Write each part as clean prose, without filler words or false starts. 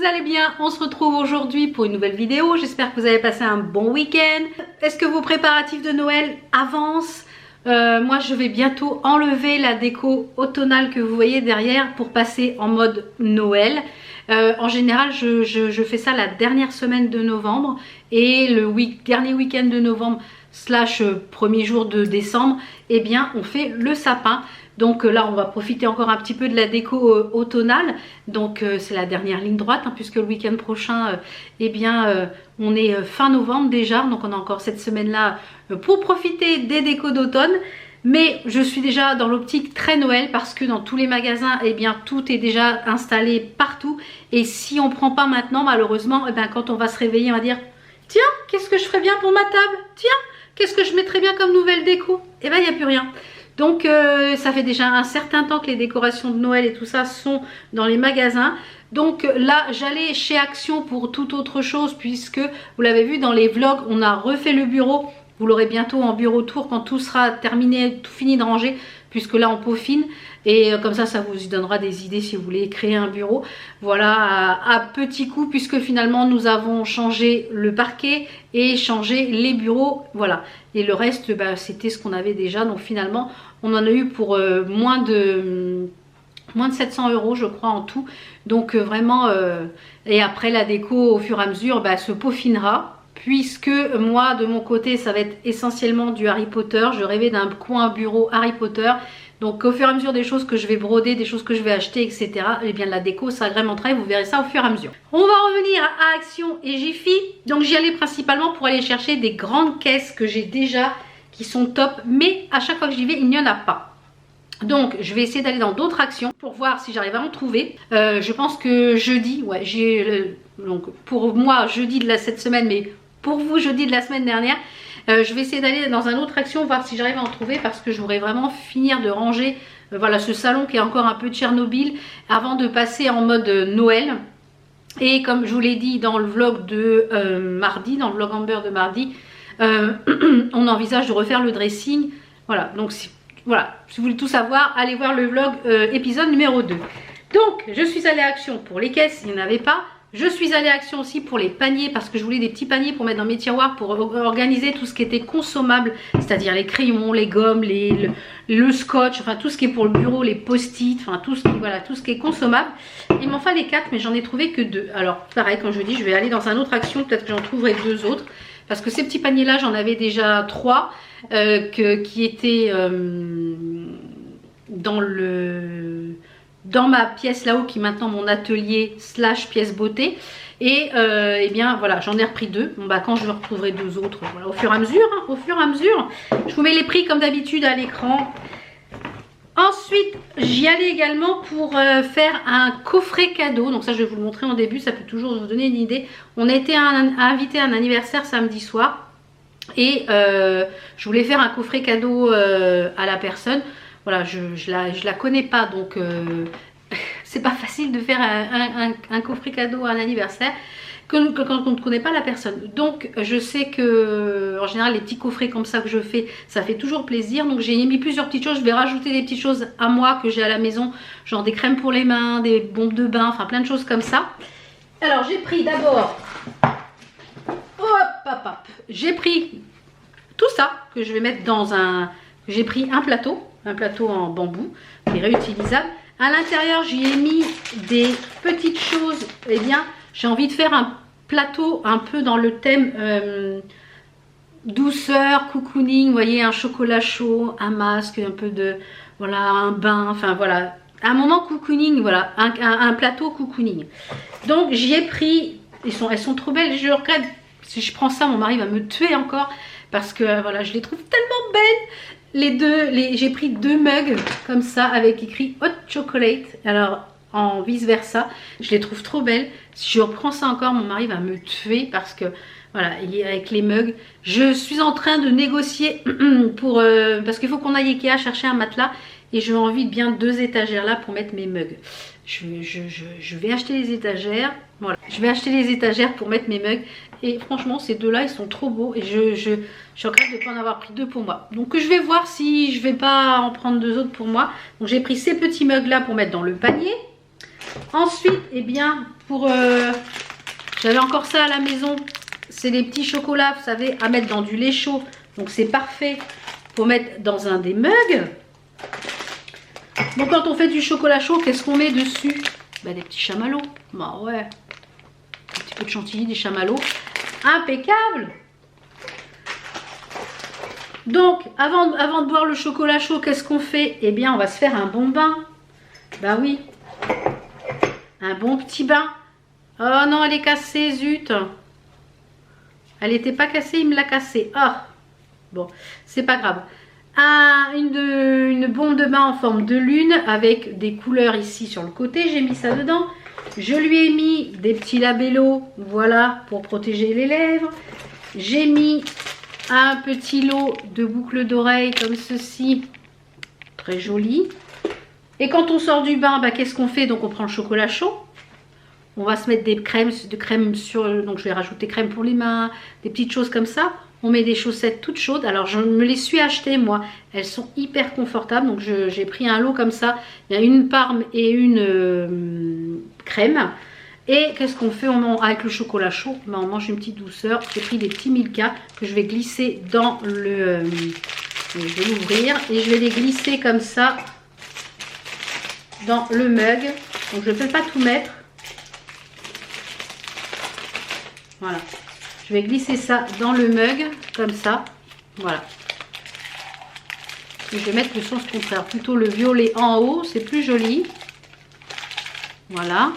allez bien? On se retrouve aujourd'hui pour une nouvelle vidéo. J'espère que vous avez passé un bon week-end. Est-ce que vos préparatifs de Noël avancent? Moi je vais bientôt enlever la déco automnale que vous voyez derrière pour passer en mode Noël. En général je fais ça la dernière semaine de novembre et le dernier week-end de novembre slash premier jour de décembre, eh bien on fait le sapin. Donc là on va profiter encore un petit peu de la déco automnale. Donc c'est la dernière ligne droite hein, puisque le week-end prochain eh bien on est fin novembre déjà. Donc on a encore cette semaine là pour profiter des décos d'automne. Mais je suis déjà dans l'optique très Noël parce que dans tous les magasins eh bien tout est déjà installé partout. Et si on prend pas maintenant malheureusement eh bien, quand on va se réveiller on va dire tiens qu'est-ce que je ferais bien pour ma table, tiens qu'est-ce que je mettrais bien comme nouvelle déco. Et ben il n'y a plus rien. Donc ça fait déjà un certain temps que les décorations de Noël et tout ça sont dans les magasins. Donc là j'allais chez Action pour toute autre chose puisque vous l'avez vu dans les vlogs on a refait le bureau. Vous l'aurez bientôt en bureau tour quand tout sera terminé, tout fini de ranger puisque là on peaufine. Et comme ça vous donnera des idées si vous voulez créer un bureau. Voilà à petits coups puisque finalement nous avons changé le parquet et changé les bureaux. Voilà. Et le reste bah, c'était ce qu'on avait déjà. Donc finalement on en a eu pour moins de 700 € je crois en tout. Donc vraiment et après la déco au fur et à mesure bah, se peaufinera. Puisque moi de mon côté ça va être essentiellement du Harry Potter. Je rêvais d'un coin bureau Harry Potter. Donc au fur et à mesure des choses que je vais broder, des choses que je vais acheter, etc. Et bien la déco ça agrémentera et vous verrez ça au fur et à mesure. On va revenir à Action et Jiffy. Donc j'y allais principalement pour aller chercher des grandes caisses que j'ai déjà qui sont top. Mais à chaque fois que j'y vais il n'y en a pas. Donc je vais essayer d'aller dans d'autres Actions pour voir si j'arrive à en trouver. Je pense que jeudi, ouais j'ai donc pour moi jeudi de cette semaine mais pour vous jeudi de la semaine dernière. Je vais essayer d'aller dans un autre Action voir si j'arrive à en trouver parce que je voudrais vraiment finir de ranger voilà ce salon qui est encore un peu Tchernobyl avant de passer en mode Noël. Et comme je vous l'ai dit dans le vlog de mardi, dans le vlog Amber de mardi, on envisage de refaire le dressing. Voilà, donc voilà, si vous voulez tout savoir, allez voir le vlog épisode numéro 2. Donc je suis allée à Action pour les caisses, il n'y en avait pas. Je suis allée à Action aussi pour les paniers parce que je voulais des petits paniers pour mettre dans mes tiroirs pour organiser tout ce qui était consommable, c'est-à-dire les crayons, les gommes, le scotch, enfin tout ce qui est pour le bureau, les post-it, enfin tout ce qui, voilà, tout ce qui est consommable. Il m'en fallait 4 mais j'en ai trouvé que 2. Alors pareil, comme je dis, je vais aller dans un autre Action, peut-être que j'en trouverai 2 autres. Parce que ces petits paniers là, j'en avais déjà 3 qui étaient dans ma pièce là-haut qui est maintenant mon atelier slash pièce beauté. Et eh bien voilà, j'en ai repris 2. Bon bah quand je retrouverai 2 autres, voilà, au fur et à mesure, hein, au fur et à mesure. Je vous mets les prix comme d'habitude à l'écran. Ensuite, j'y allais également pour faire un coffret cadeau. Donc ça, je vais vous le montrer en début, ça peut toujours vous donner une idée. On a été invité à un anniversaire samedi soir. Et je voulais faire un coffret cadeau à la personne. Voilà, je la connais pas, donc c'est pas facile de faire un coffret cadeau à un anniversaire quand on ne connaît pas la personne. Donc je sais que en général les petits coffrets comme ça que je fais, ça fait toujours plaisir. Donc j'ai mis plusieurs petites choses, je vais rajouter des petites choses à moi que j'ai à la maison, genre des crèmes pour les mains, des bombes de bain, enfin plein de choses comme ça. Alors j'ai pris d'abord, j'ai pris tout ça que je vais mettre dans un, j'ai pris un plateau en bambou qui est réutilisable. À l'intérieur j'y ai mis des petites choses. Eh bien j'ai envie de faire un plateau un peu dans le thème douceur, cocooning, vous voyez, un chocolat chaud, un masque, un peu de, voilà, un bain, enfin voilà, un moment cocooning, voilà, un plateau cocooning. Donc j'y ai pris, elles sont trop belles, je regrette, si je prends ça mon mari va me tuer encore parce que voilà, je les trouve tellement belles. J'ai pris 2 mugs comme ça avec écrit hot chocolate, alors en vice versa, je les trouve trop belles. Si je reprends ça encore mon mari va me tuer parce que voilà, avec les mugs je suis en train de négocier pour parce qu'il faut qu'on aille Ikea chercher un matelas et j'ai envie de bien 2 étagères là pour mettre mes mugs. Je vais acheter les étagères, voilà, je vais acheter les étagères pour mettre mes mugs. Et franchement ces 2 là ils sont trop beaux et je regrette de ne pas en avoir pris 2 pour moi. Donc je vais voir si je vais pas en prendre 2 autres pour moi. Donc j'ai pris ces petits mugs là pour mettre dans le panier. Ensuite, eh bien, pour... j'avais encore ça à la maison. C'est les petits chocolats, vous savez, à mettre dans du lait chaud. Donc c'est parfait pour mettre dans un des mugs. Donc quand on fait du chocolat chaud, qu'est-ce qu'on met dessus? Bah, des petits chamallows. Bah ouais. Un petit peu de chantilly, des chamallows. Impeccable. Donc avant de boire le chocolat chaud, qu'est-ce qu'on fait? Eh bien on va se faire un bon bain. Bah oui. Un bon petit bain. Oh non, elle est cassée, zut. Elle n'était pas cassée, il me l'a cassée. Ah, bon, c'est pas grave. Une bombe de bain en forme de lune avec des couleurs ici sur le côté. J'ai mis ça dedans. Je lui ai mis des petits labellos, voilà, pour protéger les lèvres. J'ai mis un petit lot de boucles d'oreilles comme ceci. Très joli. Et quand on sort du bain, bah, qu'est-ce qu'on fait? Donc on prend le chocolat chaud. On va se mettre des crèmes, sur... Donc je vais rajouter crème pour les mains, des petites choses comme ça. On met des chaussettes toutes chaudes. Alors je me les suis achetées moi. Elles sont hyper confortables. Donc j'ai pris un lot comme ça. Il y a une parme et une crème. Et qu'est-ce qu'on fait? Avec le chocolat chaud, ben, on mange une petite douceur. J'ai pris des petits Milka que je vais glisser dans le... je vais l'ouvrir. Et je vais les glisser comme ça dans le mug. Donc je ne vais pas tout mettre. Voilà, je vais glisser ça dans le mug, comme ça, voilà. Et je vais mettre le sens contraire, plutôt le violet en haut, c'est plus joli. Voilà.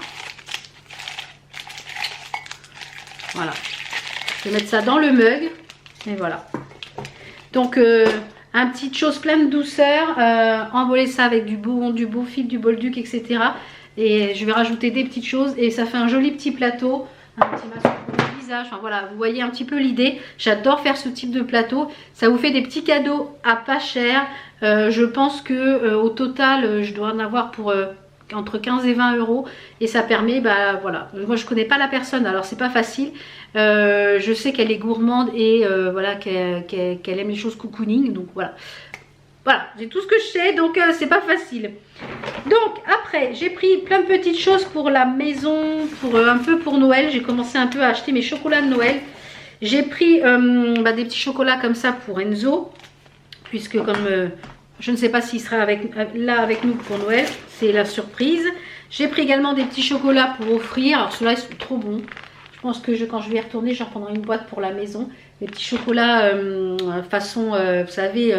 Voilà. Je vais mettre ça dans le mug, et voilà. Donc, un petite chose pleine de douceur, envoler ça avec du beau fil, du bolduc, etc. Et je vais rajouter des petites choses, et ça fait un joli petit plateau, un petit masque. Enfin voilà, vous voyez un petit peu l'idée. J'adore faire ce type de plateau. Ça vous fait des petits cadeaux à pas cher. Je pense que au total, je dois en avoir pour entre 15 et 20 euros. Et ça permet, bah voilà. Moi, je connais pas la personne, alors c'est pas facile. Je sais qu'elle est gourmande et voilà qu'elle aime les choses cocooning. Donc voilà. Voilà, j'ai tout ce que je sais, donc c'est pas facile. Donc après, j'ai pris plein de petites choses pour la maison, un peu pour Noël. J'ai commencé un peu à acheter mes chocolats de Noël. J'ai pris des petits chocolats comme ça pour Enzo, puisque comme je ne sais pas s'il sera là avec nous pour Noël, c'est la surprise. J'ai pris également des petits chocolats pour offrir. Alors ceux-là, ils sont trop bons. Je pense que quand je vais y retourner, je reprendrai une boîte pour la maison. Des petits chocolats façon, vous savez...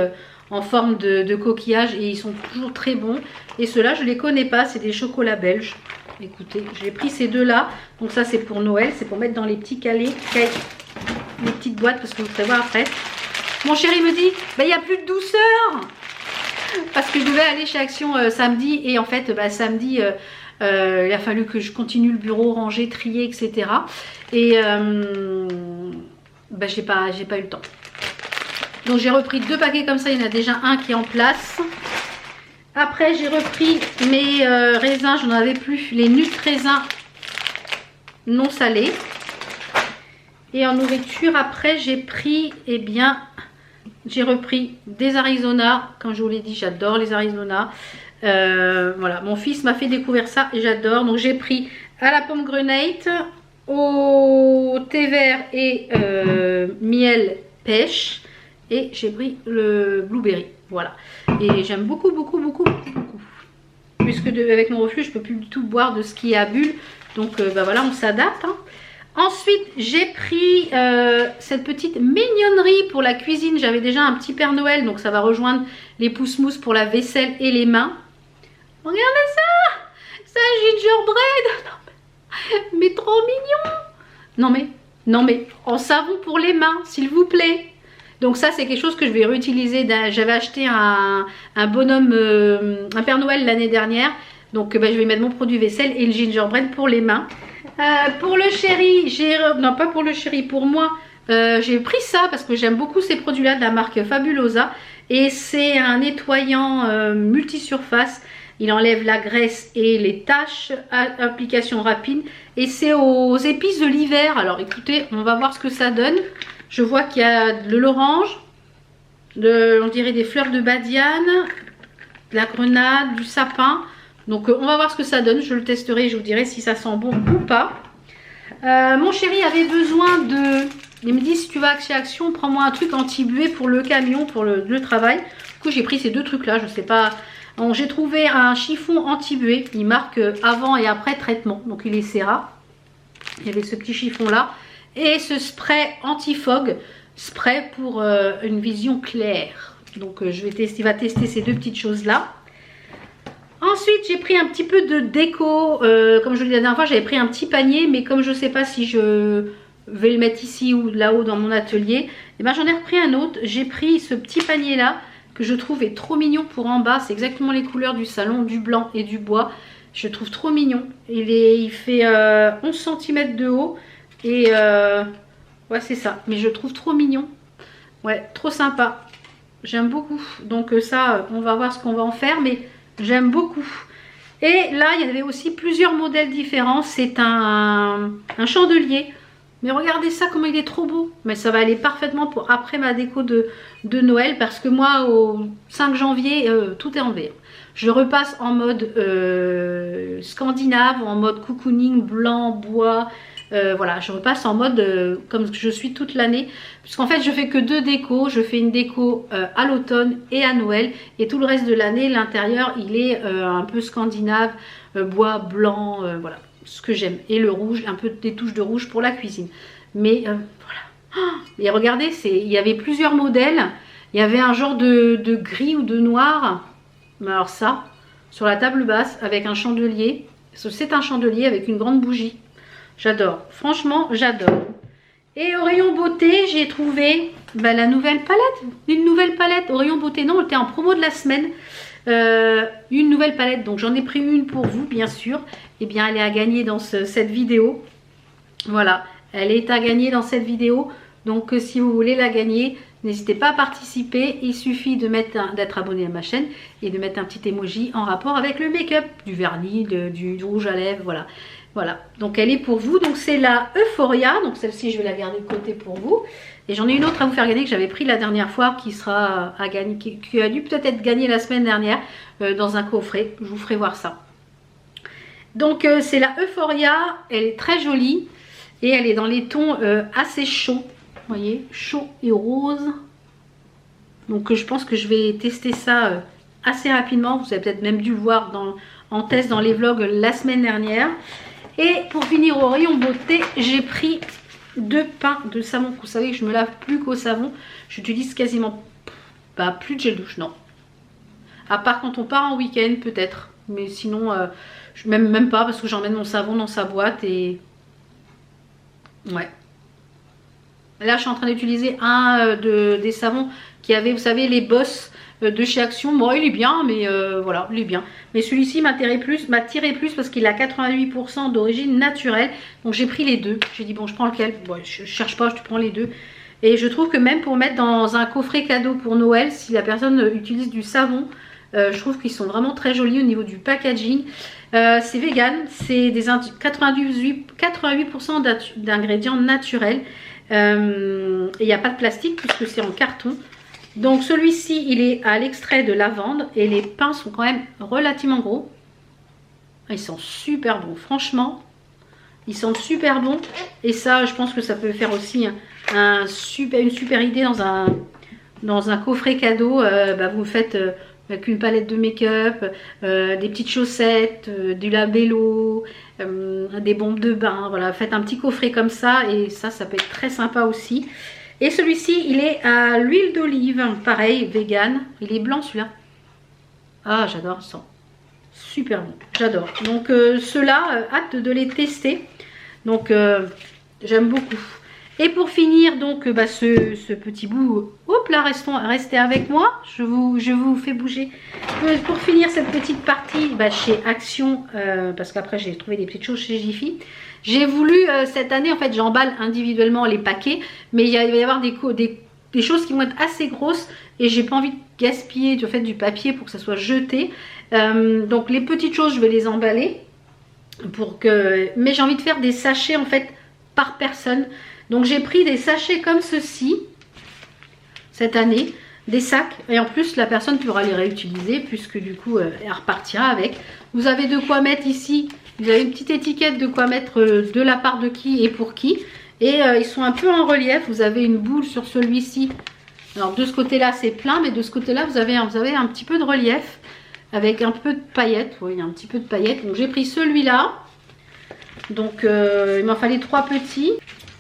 en forme de coquillage et ils sont toujours très bons. Et ceux-là, je ne les connais pas, c'est des chocolats belges. Écoutez, j'ai pris ces deux-là. Donc ça, c'est pour Noël, c'est pour mettre dans les petits calés, les petites boîtes, parce que vous ferez voir après. Mon chéri me dit, bah, il n'y a plus de douceur. Parce que je devais aller chez Action samedi. Et en fait, bah, samedi, il a fallu que je continue le bureau, ranger, trier, etc. Et bah, j'ai pas eu le temps. Donc j'ai repris 2 paquets comme ça, il y en a déjà un qui est en place. Après j'ai repris mes raisins, j'en avais plus, les nut raisins non salés. Et en nourriture après j'ai pris, eh bien, j'ai repris des Arizona. Comme je vous l'ai dit, j'adore les Arizona. Voilà, mon fils m'a fait découvrir ça et j'adore. Donc j'ai pris à la pomme grenade, au thé vert et miel pêche. Et j'ai pris le blueberry, voilà. Et j'aime beaucoup, beaucoup, beaucoup, beaucoup, beaucoup. Puisque avec mon reflux, je ne peux plus du tout boire de ce qui est à bulles. Donc bah voilà, on s'adapte. Hein. Ensuite, j'ai pris cette petite mignonnerie pour la cuisine. J'avais déjà un petit Père Noël, donc ça va rejoindre les pousse-mousses pour la vaisselle et les mains. Regardez ça! C'est un gingerbread! Mais trop mignon! Non mais, en savon pour les mains, s'il vous plaît. Donc ça, c'est quelque chose que je vais réutiliser. J'avais acheté un bonhomme, un Père Noël l'année dernière. Donc bah, je vais mettre mon produit vaisselle et le gingerbread pour les mains. Pour le chéri, non pas pour le chéri, pour moi, j'ai pris ça parce que j'aime beaucoup ces produits-là de la marque Fabulosa. Et c'est un nettoyant multisurface. Il enlève la graisse et les taches, application rapide. Et c'est aux épices de l'hiver. Alors écoutez, on va voir ce que ça donne. Je vois qu'il y a de l'orange, on dirait des fleurs de badiane, de la grenade, du sapin. Donc on va voir ce que ça donne, je le testerai et je vous dirai si ça sent bon ou pas. Mon chéri avait besoin de... Il me dit si tu vas chez Action, prends-moi un truc anti-buée pour le camion, pour le travail. Du coup j'ai pris ces deux trucs là, je sais pas. J'ai trouvé un chiffon anti-buée, il marque avant et après traitement, donc il est Serra. Il y avait ce petit chiffon là. Et ce spray anti-fog, spray pour une vision claire. Donc je vais tester, il va tester ces deux petites choses là. Ensuite, j'ai pris un petit peu de déco. Comme je l'ai dit la dernière fois, j'avais pris un petit panier. Mais comme je ne sais pas si je vais le mettre ici ou là-haut dans mon atelier, et ben, j'en ai repris un autre. J'ai pris ce petit panier-là que je trouve est trop mignon pour en bas. C'est exactement les couleurs du salon, du blanc et du bois. Je le trouve trop mignon. Il fait 11 cm de haut. Et ouais, c'est ça. Mais je le trouve trop mignon. Ouais, trop sympa. J'aime beaucoup. Donc ça, on va voir ce qu'on va en faire. Mais... j'aime beaucoup. Et là, il y avait aussi plusieurs modèles différents. C'est un chandelier. Mais regardez ça, comment il est trop beau. Mais ça va aller parfaitement pour après ma déco de Noël. Parce que moi, au 5 janvier, tout est en vert. Je repasse en mode scandinave, en mode cocooning, blanc, bois. Voilà, je repasse en mode comme je suis toute l'année. Puisqu'en fait, je fais que deux décos. Je fais une déco à l'automne et à Noël. Et tout le reste de l'année, l'intérieur, il est un peu scandinave, bois, blanc, voilà, ce que j'aime. Et le rouge, un peu des touches de rouge pour la cuisine. Mais voilà. Et regardez, il y avait plusieurs modèles. Il y avait un genre de gris ou de noir. Mais alors ça, sur la table basse, avec un chandelier. C'est un chandelier avec une grande bougie. J'adore, franchement j'adore. Et au rayon beauté, j'ai trouvé la nouvelle palette. Une nouvelle palette au rayon beauté. Non, elle était en promo de la semaine. Une nouvelle palette, donc j'en ai pris une pour vous bien sûr. Et bien elle est à gagner dans cette vidéo. Voilà, elle est à gagner dans cette vidéo. Donc si vous voulez la gagner, n'hésitez pas à participer. Il suffit d'être abonné à ma chaîne et de mettre un petit emoji en rapport avec le make-up, du vernis, du rouge à lèvres, voilà. Voilà, donc elle est pour vous. Donc c'est la Euphoria. Donc celle-ci, je vais la garder de côté pour vous. Et j'en ai une autre à vous faire gagner que j'avais pris la dernière fois, qui sera à gagner, qui a dû peut-être être gagnée la semaine dernière dans un coffret. Je vous ferai voir ça. Donc c'est la Euphoria. Elle est très jolie et elle est dans les tons assez chauds. Vous voyez, chaud et rose. Donc je pense que je vais tester ça assez rapidement. Vous avez peut-être même dû le voir en test dans les vlogs la semaine dernière. Et pour finir au rayon beauté, j'ai pris deux pains de savon. Vous savez que je me lave plus qu'au savon. J'utilise quasiment plus de gel douche, non. À part quand on part en week-end peut-être. Mais sinon, même pas parce que j'emmène mon savon dans sa boîte et... ouais. Là, je suis en train d'utiliser un des savons qui avait, vous savez, les Boss de chez Action. Bon, il est bien, mais voilà, il est bien. Mais celui-ci m'attirait plus parce qu'il a 88% d'origine naturelle. Donc j'ai pris les deux. J'ai dit bon, je prends lequel. Bon, je cherche pas, je prends les deux. Et je trouve que même pour mettre dans un coffret cadeau pour Noël, si la personne utilise du savon, je trouve qu'ils sont vraiment très jolis au niveau du packaging. C'est vegan, c'est des 88% d'ingrédients naturels. Et il n'y a pas de plastique puisque c'est en carton. Donc celui-ci, il est à l'extrait de lavande et les pains sont quand même relativement gros. Ils sont super bons, franchement. Ils sont super bons. Et ça, je pense que ça peut faire aussi une super idée dans un coffret cadeau. Vous faites avec une palette de make-up, des petites chaussettes, du labello, des bombes de bain. Voilà, faites un petit coffret comme ça et ça peut être très sympa aussi. Et celui-ci, il est à l'huile d'olive, pareil, vegan. Il est blanc celui-là. Ah, j'adore ça. Super bon, j'adore. Donc ceux-là, hâte de les tester. Donc j'aime beaucoup. Et pour finir, donc ce petit bout, hop là, restez avec moi. Je vous fais bouger. Pour finir cette petite partie chez Action, parce qu'après j'ai trouvé des petites choses chez Jiffy. J'ai voulu cette année, en fait, j'emballe individuellement les paquets, mais il va y avoir des choses qui vont être assez grosses et j'ai pas envie de gaspiller du papier pour que ça soit jeté. Donc les petites choses, je vais les emballer mais j'ai envie de faire des sachets en fait par personne. Donc j'ai pris des sachets comme ceci cette année. des sacs. Et en plus, la personne pourra les réutiliser puisque du coup, elle repartira avec. Vous avez de quoi mettre ici. Vous avez une petite étiquette de quoi mettre de la part de qui et pour qui. Et ils sont un peu en relief. Vous avez une boule sur celui-ci. Alors de ce côté-là, c'est plein. Mais de ce côté-là, vous avez un petit peu de relief. Avec un peu de paillettes. Oui, il y a un petit peu de paillettes. Donc j'ai pris celui-là. Donc il m'en fallait 3 petits.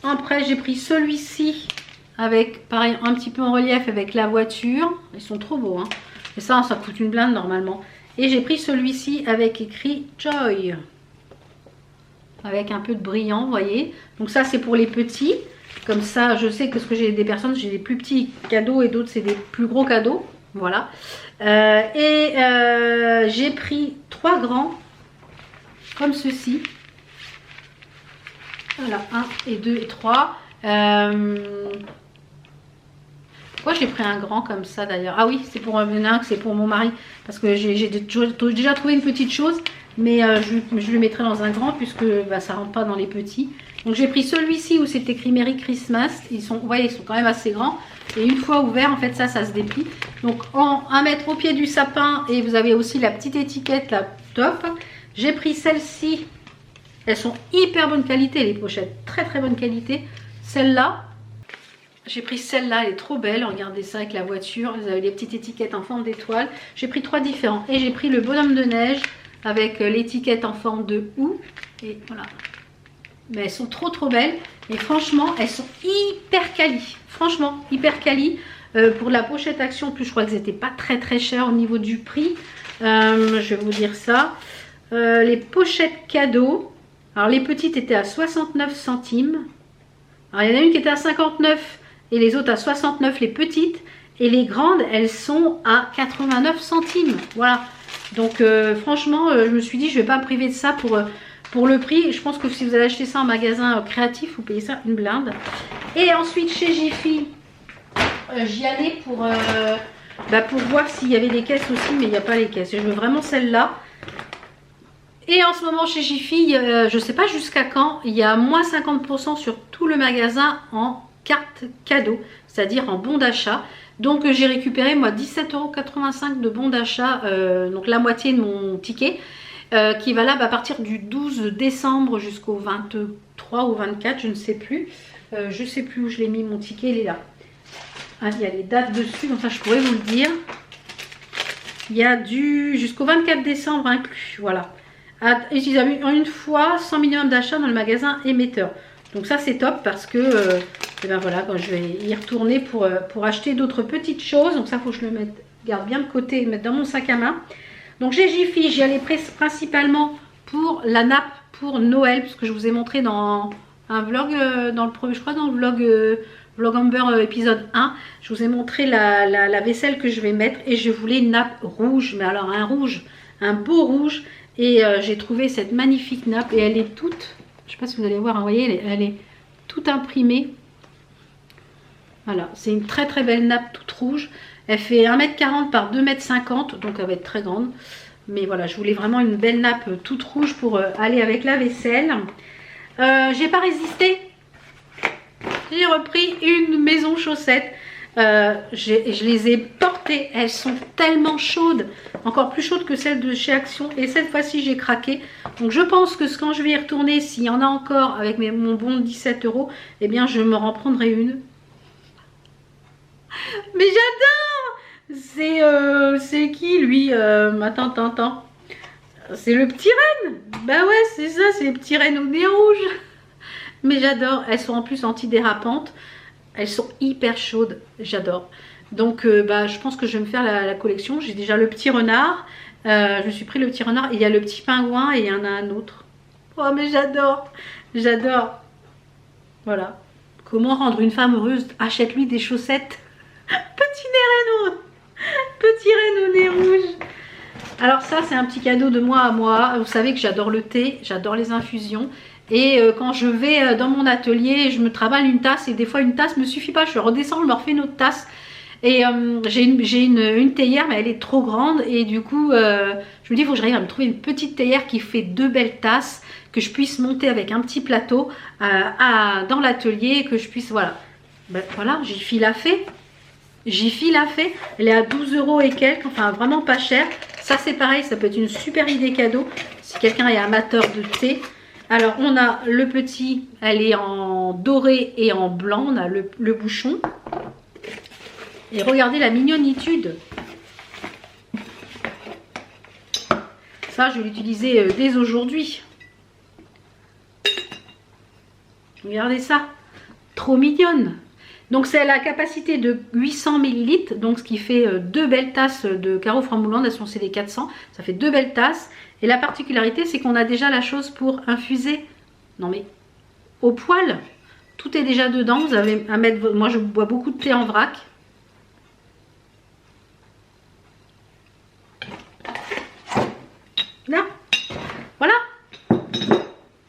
Après, j'ai pris celui-ci. Avec, pareil, un petit peu en relief avec la voiture. Ils sont trop beaux, hein. Et ça coûte une blinde normalement. Et j'ai pris celui-ci avec écrit Joy. Avec un peu de brillant, vous voyez. Donc ça, c'est pour les petits. Comme ça, je sais que ce que j'ai des personnes, j'ai des plus petits cadeaux et d'autres, c'est des plus gros cadeaux. Voilà. J'ai pris 3 grands, comme ceci. Voilà, 1 et 2 et 3. Pourquoi j'ai pris un grand comme ça d'ailleurs? Ah oui, c'est pour c'est pour mon mari. Parce que j'ai déjà trouvé une petite chose. Mais je le mettrai dans un grand puisque ça rentre pas dans les petits. Donc j'ai pris celui-ci où c'est écrit Merry Christmas. Ils sont, vous voyez, ils sont quand même assez grands. Et une fois ouvert, en fait, ça se déplie. Donc à mettre au pied du sapin. Et vous avez aussi la petite étiquette, là, top. J'ai pris celle-ci. Elles sont hyper bonne qualité, les pochettes. Très très bonne qualité. Celle-là. J'ai pris celle-là, elle est trop belle. Regardez ça avec la voiture. Vous avez les petites étiquettes en forme d'étoile. J'ai pris 3 différents. Et j'ai pris le bonhomme de neige avec l'étiquette en forme de houx. Et voilà. Mais elles sont trop trop belles. Et franchement, elles sont hyper quali. Franchement, hyper quali. Pour la pochette action, en plus, je crois que c'était pas très très cher au niveau du prix. Je vais vous dire ça. Les pochettes cadeaux. Alors les petites étaient à 69 centimes. Alors il y en a une qui était à 59 et les autres à 69 les petites. Et les grandes, elles sont à 89 centimes. Voilà. Donc franchement, je me suis dit, je ne vais pas me priver de ça pour le prix. Je pense que si vous allez acheter ça en magasin créatif, vous payez ça une blinde. Et ensuite, chez Jiffy, j'y allais pour voir s'il y avait des caisses aussi, mais il n'y a pas les caisses. Je veux vraiment celle-là. Et en ce moment, chez Jiffy, je ne sais pas jusqu'à quand, il y a moins 50% sur tout le magasin en carte cadeau, c'est-à-dire en bon d'achat. Donc j'ai récupéré moi 17,85 € de bon d'achat, donc la moitié de mon ticket, qui est valable à partir du 12 décembre jusqu'au 23 ou 24, je ne sais plus. Je ne sais plus où je l'ai mis mon ticket, il est là. Ah, il y a les dates dessus, donc ça je pourrais vous le dire. Il y a jusqu'au 24 décembre inclus, voilà. Ils avaient une fois 100 minimum d'achat dans le magasin émetteur. Donc ça c'est top parce que et ben voilà, quand je vais y retourner pour acheter d'autres petites choses. Donc ça faut que je le mette, garde bien de côté et le mettre dans mon sac à main. Donc j'ai Jiffy, j'y allais principalement pour la nappe pour Noël, parce que je vous ai montré dans un vlog, je crois dans le vlog Amber épisode 1, je vous ai montré la vaisselle que je vais mettre et je voulais une nappe rouge, mais alors un rouge, un beau rouge. Et j'ai trouvé cette magnifique nappe et elle est toute, je ne sais pas si vous allez voir, vous voyez, elle est toute imprimée. Voilà, c'est une très très belle nappe toute rouge. Elle fait 1,40 m par 2,50 m, donc elle va être très grande. Mais voilà, je voulais vraiment une belle nappe toute rouge pour aller avec la vaisselle. J'ai pas résisté. J'ai repris une maison chaussette. Je les ai portées, elles sont tellement chaudes, encore plus chaudes que celles de chez Action, et cette fois-ci j'ai craqué. Donc je pense que quand je vais y retourner, s'il y en a encore avec mon bon de 17 €, eh bien je me reprendrai une. Mais j'adore. C'est qui lui? Attends. C'est le petit renne. Bah ouais, c'est ça, c'est les petits rennes au nez rouge. Mais j'adore, elles sont en plus antidérapantes. Elles sont hyper chaudes, j'adore. Donc je pense que je vais me faire la collection. J'ai déjà le petit renard. Je me suis pris le petit renard. Il y a le petit pingouin et il y en a un autre. Oh mais j'adore. J'adore. Voilà. Comment rendre une femme heureuse? Achète-lui des chaussettes. Petit renne au nez rouge. Alors ça c'est un petit cadeau de moi à moi. Vous savez que j'adore le thé. J'adore les infusions. Et quand je vais dans mon atelier, je me travaille une tasse et des fois une tasse me suffit pas. Je redescends, je me refais une autre tasse. Et j'ai une théière, mais elle est trop grande. Et du coup, je me dis, il faut que j'arrive à me trouver une petite théière qui fait 2 belles tasses, que je puisse monter avec un petit plateau dans l'atelier, que je puisse, voilà. Ben, voilà, Jiffy l'a fait. Jiffy l'a fait. Elle est à 12 € et quelques, enfin vraiment pas cher. Ça c'est pareil, ça peut être une super idée cadeau si quelqu'un est amateur de thé. Alors on a le petit, elle est en doré et en blanc, on a le bouchon. Et regardez la mignonitude. Ça je vais l'utiliser dès aujourd'hui. Regardez ça, trop mignonne. Donc c'est la capacité de 800 ml, donc ce qui fait 2 belles tasses de carreau framboises. Elles sont CD 400, ça fait 2 belles tasses. Et la particularité c'est qu'on a déjà la chose pour infuser, non mais au poil, tout est déjà dedans. Vous avez à mettre, moi je bois beaucoup de thé en vrac. Là, voilà,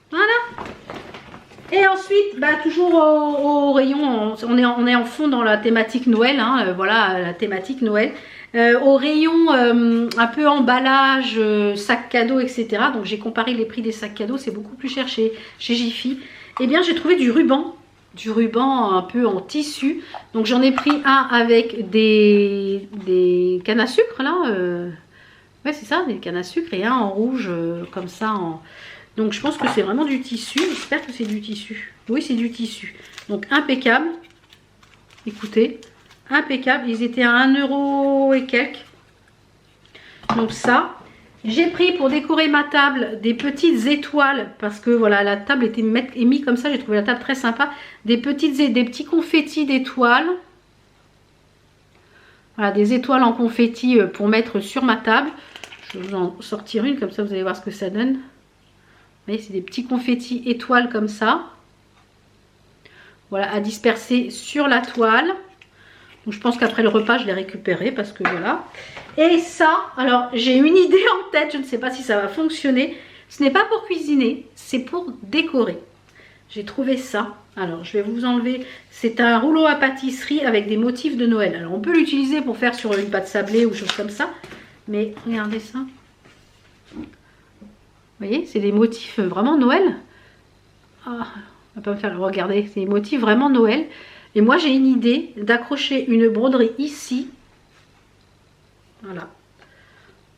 voilà. Et ensuite, bah, toujours au rayon, on est en fond dans la thématique Noël, hein, voilà la thématique Noël. Au rayon un peu emballage, sac cadeau, etc. Donc j'ai comparé les prix des sacs cadeaux, c'est beaucoup plus cher chez Jiffy. Et bien j'ai trouvé du ruban un peu en tissu. Donc j'en ai pris un avec des cannes à sucre là. Ouais c'est ça, des cannes à sucre, et un en rouge comme ça. Donc je pense que c'est vraiment du tissu, j'espère que c'est du tissu. Oui c'est du tissu. Donc impeccable, écoutez. Impeccable, ils étaient à 1 € et quelques. Donc ça, j'ai pris pour décorer ma table des petites étoiles, parce que voilà, la table était mise comme ça, j'ai trouvé la table très sympa. Des petits confettis d'étoiles. Voilà, des étoiles en confetti pour mettre sur ma table. Je vais vous en sortir une, comme ça vous allez voir ce que ça donne. Vous voyez, c'est des petits confettis étoiles comme ça. Voilà, à disperser sur la toile. Donc je pense qu'après le repas je les récupérerai parce que voilà. Et ça, alors j'ai une idée en tête, je ne sais pas si ça va fonctionner. Ce n'est pas pour cuisiner, c'est pour décorer. J'ai trouvé ça. Alors je vais vous enlever, c'est un rouleau à pâtisserie avec des motifs de Noël. Alors on peut l'utiliser pour faire sur une pâte sablée ou chose comme ça. Mais regardez ça. Vous voyez, c'est des motifs vraiment Noël. Ah, on va pas me faire regarder, c'est des motifs vraiment Noël. Et moi j'ai une idée d'accrocher une broderie ici, voilà,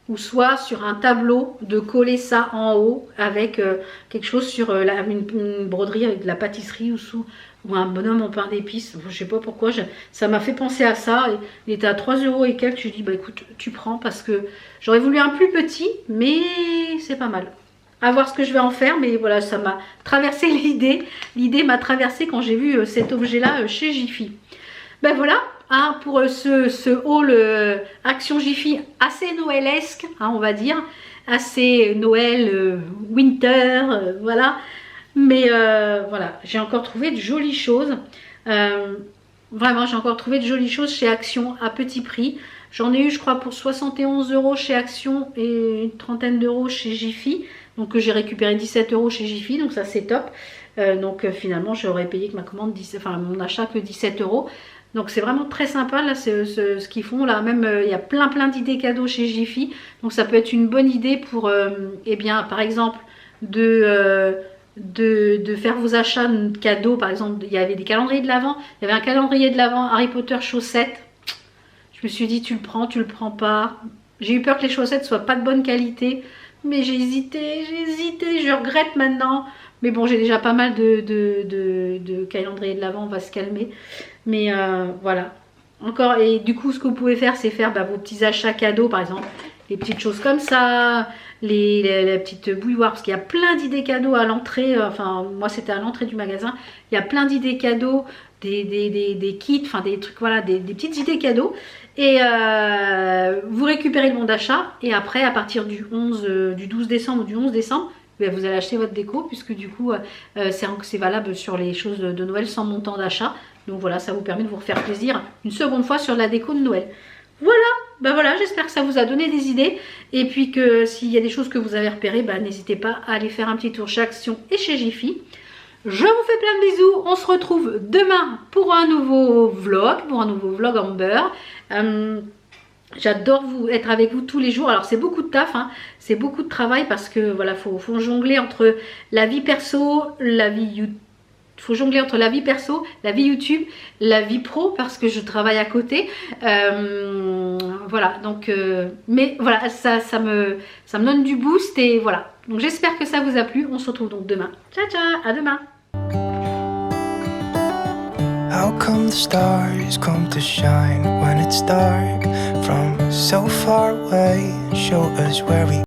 ou soit sur un tableau, de coller ça en haut avec quelque chose sur une broderie avec de la pâtisserie ou un bonhomme en pain d'épices. Je sais pas pourquoi, ça m'a fait penser à ça. Il était à 3 € et quelques, je dis bah écoute tu prends, parce que j'aurais voulu un plus petit, mais c'est pas mal. À voir ce que je vais en faire, mais voilà, ça m'a traversé l'idée. L'idée m'a traversé quand j'ai vu cet objet-là chez Jiffy. Ben voilà, hein, pour ce haul Action Jiffy assez noëlesque, hein, on va dire. Assez Noël, winter, voilà. Mais voilà, j'ai encore trouvé de jolies choses. Vraiment, j'ai encore trouvé de jolies choses chez Action à petit prix. J'en ai eu, je crois, pour 71 € chez Action et une trentaine d'euros chez Jiffy. Donc j'ai récupéré 17 € chez Jiffy, donc ça c'est top. Donc finalement j'aurais payé que ma commande, enfin mon achat que 17 €. Donc c'est vraiment très sympa là ce qu'ils font là. Même il y a plein d'idées cadeaux chez Jiffy. Donc ça peut être une bonne idée pour, eh bien par exemple de faire vos achats de cadeaux. Par exemple il y avait des calendriers de l'Avent. Il y avait un calendrier de l'Avent Harry Potter chaussettes. Je me suis dit tu le prends pas. J'ai eu peur que les chaussettes soient pas de bonne qualité. Mais j'ai hésité, je regrette maintenant. Mais bon, j'ai déjà pas mal de calendrier de l'Avent, on va se calmer. Mais voilà. Encore, et du coup, ce que vous pouvez faire, c'est faire vos petits achats cadeaux, par exemple. Les petites choses comme ça, les petites bouilloires, parce qu'il y a plein d'idées cadeaux à l'entrée. Enfin, moi, c'était à l'entrée du magasin. Il y a plein d'idées cadeaux, des kits, enfin des trucs, voilà, des petites idées cadeaux. Et vous récupérez le bon d'achat, et après à partir du 12 décembre ou du 11 décembre, vous allez acheter votre déco, puisque du coup c'est valable sur les choses de Noël sans montant d'achat. Donc voilà, ça vous permet de vous refaire plaisir une seconde fois sur la déco de Noël. Voilà, ben voilà, j'espère que ça vous a donné des idées, et puis que s'il y a des choses que vous avez repérées, n'hésitez pas à aller faire un petit tour chez Action et chez Jiffy. Je vous fais plein de bisous, on se retrouve demain pour un nouveau vlog, en beurre. J'adore être avec vous tous les jours. Alors c'est beaucoup de taf, hein, c'est beaucoup de travail, parce que voilà, faut jongler entre la vie perso, la vie faut jongler entre la vie perso, la vie YouTube, la vie pro parce que je travaille à côté. Voilà, donc mais voilà, ça me donne du boost et voilà. Donc j'espère que ça vous a plu. On se retrouve donc demain. Ciao ciao, à demain. How come the stars come to shine when it's dark from so far away? Show us where we